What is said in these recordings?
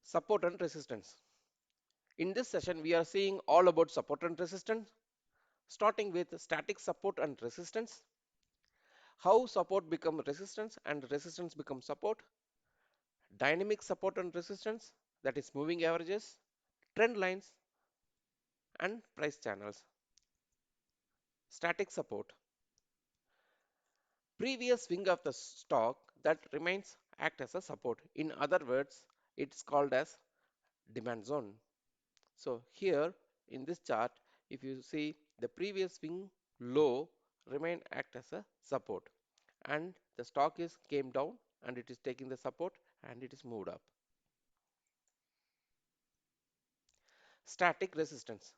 Support and resistance. In this session, we are seeing all about support and resistance, starting with static support and resistance, how support become resistance and resistance become support, dynamic support and resistance, that is moving averages, trend lines, and price channels. Static support. Previous swing of the stock that remains act as a support. In other words, it's called as demand zone. So here in this chart, if you see the previous swing low remain act as a support, and the stock is came down and it is taking the support and it is moved up. Static resistance.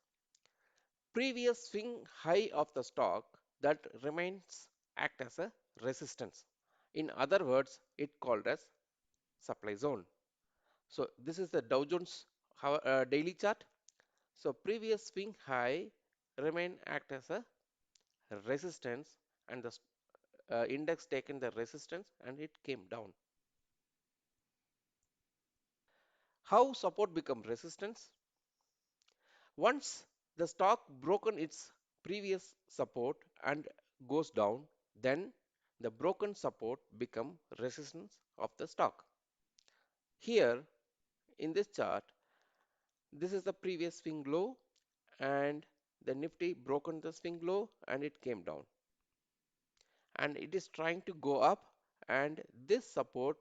Previous swing high of the stock that remains act as a resistance. In other words, it called as supply zone. So this is the Dow Jones daily chart. So previous swing high remain act as a resistance, and the index taken the resistance and it came down. How support become resistance? Once the stock broken its previous support and goes down, then the broken support become resistance of the stock. Here in this chart, this is the previous swing low, and the Nifty broken the swing low and it came down, and it is trying to go up, and this support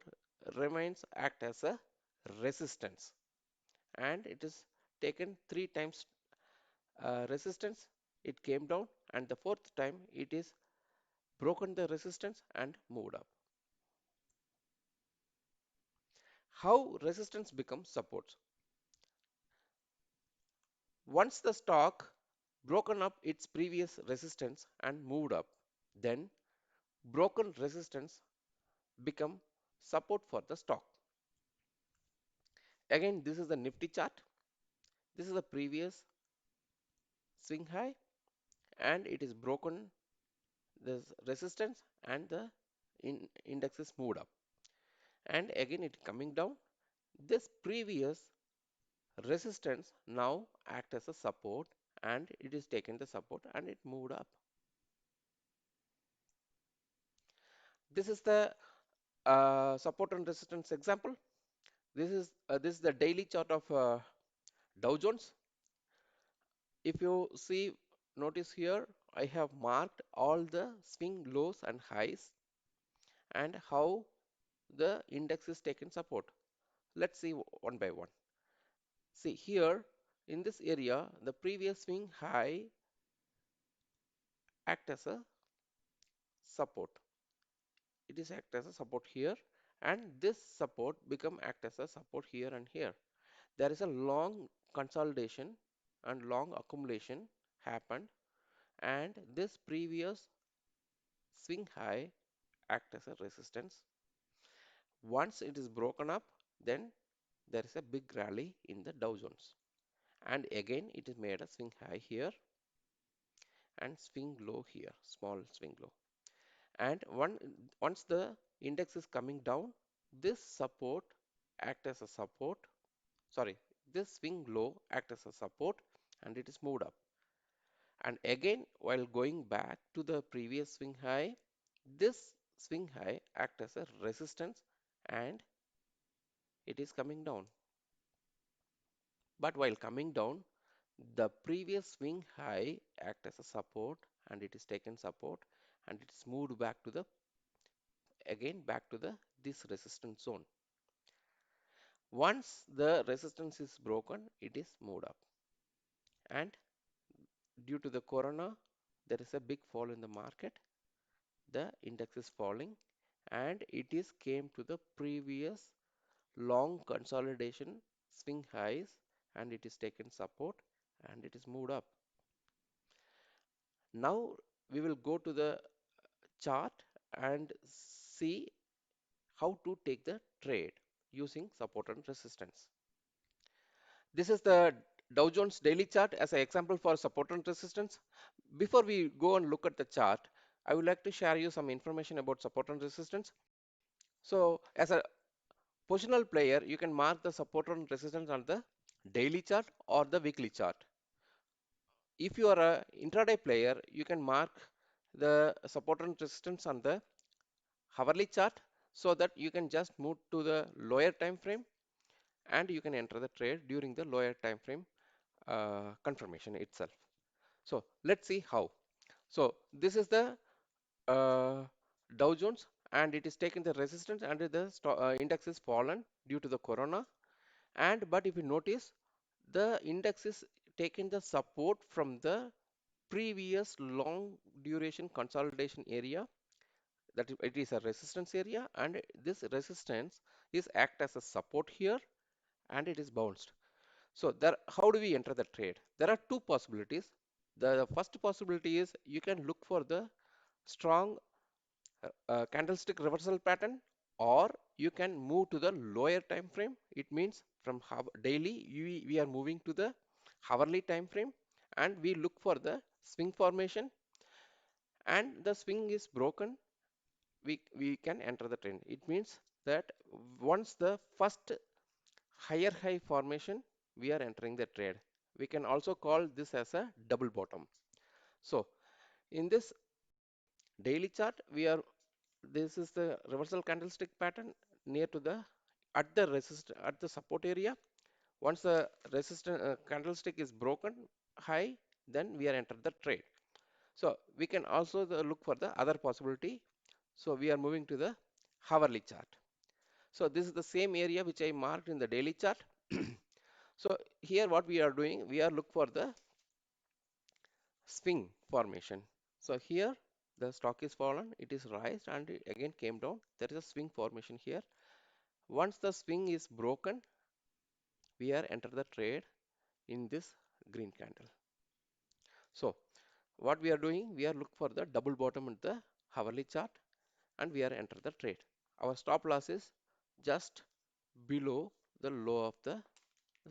remains act as a resistance, and it is taken three times resistance, it came down, and the fourth time it is broken the resistance and moved up. How resistance becomes support? Once the stock broken up its previous resistance and moved up, then broken resistance become support for the stock. Again, this is the Nifty chart. This is the previous swing high, and it is broken this resistance, and the index is moved up, and again it coming down. This previous resistance now act as a support, and it is taken the support and it moved up. This is the support and resistance example. This is the daily chart of Dow Jones. If you see, notice here I have marked all the swing lows and highs and how the index is taken support. Let's see one by one. See here in this area, the previous swing high act as a support. It is act as a support here, and this support become act as a support here and here. There is a long consolidation and long accumulation happened, and this previous swing high act as a resistance. Once it is broken up, then there is a big rally in the Dow Jones, and again it is made a swing high here and swing low here, small swing low. And once the index is coming down, this support act as a support, sorry, this swing low act as a support, and it is moved up. And again, while going back to the previous swing high, this swing high act as a resistance, and it is coming down. But while coming down, the previous swing high act as a support, and it is taken support, and it is moved back to the again back to the this resistance zone. Once the resistance is broken, it is moved up. And due to the corona, there is a big fall in the market. The index is falling, and it is came to the previous long consolidation swing highs, and it is taken support and it is moved up. Now we will go to the chart and see how to take the trade using support and resistance. This is the Dow Jones daily chart as an example for support and resistance. Before we go and look at the chart, I would like to share you some information about support and resistance. So as a Positional player, you can mark the support and resistance on the daily chart or the weekly chart. If you are a intraday player, you can mark the support and resistance on the hourly chart so that you can just move to the lower time frame and you can enter the trade during the lower time frame confirmation itself. So let's see how. So this is the uh, Dow Jones, and it is taken the resistance and the index is fallen due to the corona. And but if you notice, the index is taking the support from the previous long duration consolidation area, that it is a resistance area, and this resistance is act as a support here and it is bounced. So there, how do we enter the trade? There are two possibilities. The first possibility is you can look for the strong candlestick reversal pattern, or you can move to the lower time frame. It means from daily we are moving to the hourly time frame and we look for the swing formation, and the swing is broken, we can enter the trend. It means that once the first higher high formation, we are entering the trade. We can also call this as a double bottom. So in this daily chart, this is the reversal candlestick pattern near to the at the support area. Once the resistance candlestick is broken high, then we are entered the trade. So we can also look for the other possibility. So we are moving to the hourly chart. So this is the same area which I marked in the daily chart. So here what we are doing, we are look for the swing formation. So here the stock is fallen, it is raised and it again came down. There is a swing formation here. Once the swing is broken, we are enter the trade in this green candle. So what we are doing, we are look for the double bottom in the hourly chart and we are enter the trade. Our stop loss is just below the low of the,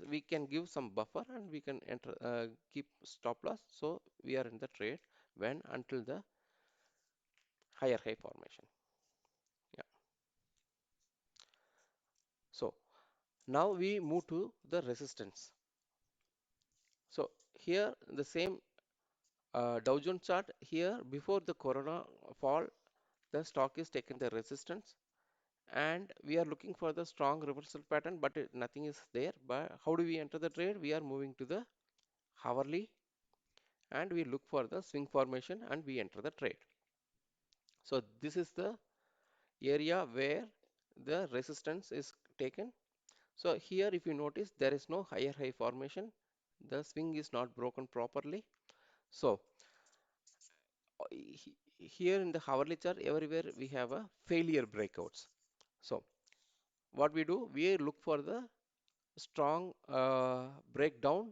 we can give some buffer and we can enter keep stop loss, so we are in the trade when until the higher high formation. Yeah. So now we move to the resistance. So here the same Dow Jones chart, here before the corona fall, the stock is taken the resistance and we are looking for the strong reversal pattern, but nothing is there. But how do we enter the trade? We are moving to the hourly and we look for the swing formation and we enter the trade. So this is the area where the resistance is taken. So here if you notice, there is no higher high formation, the swing is not broken properly. So here in the hourly chart, everywhere we have a failure breakouts. So what we do, we look for the strong breakdown,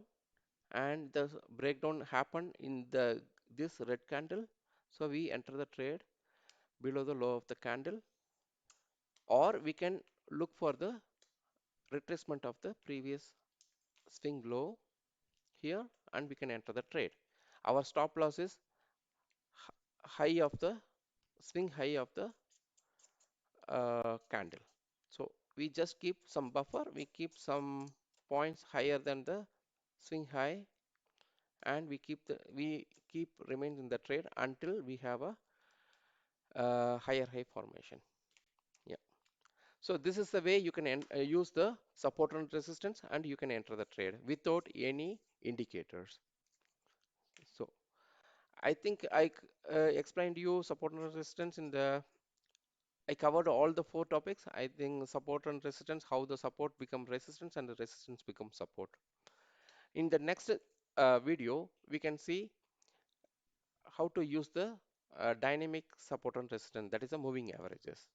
and the breakdown happen in the this red candle. So we enter the trade below the low of the candle, or we can look for the retracement of the previous swing low here and we can enter the trade. Our stop loss is high of the swing high of the candle. So we just keep some buffer, we keep some points higher than the swing high, and we keep remain in the trade until we have a higher high formation. Yeah. So this is the way you can use the support and resistance and you can enter the trade without any indicators. So I think I explained you support and resistance in the, I covered all the four topics. I think support and resistance, how the support become resistance and the resistance become support. In the next video, we can see how to use the dynamic support and resistance, that is a moving averages.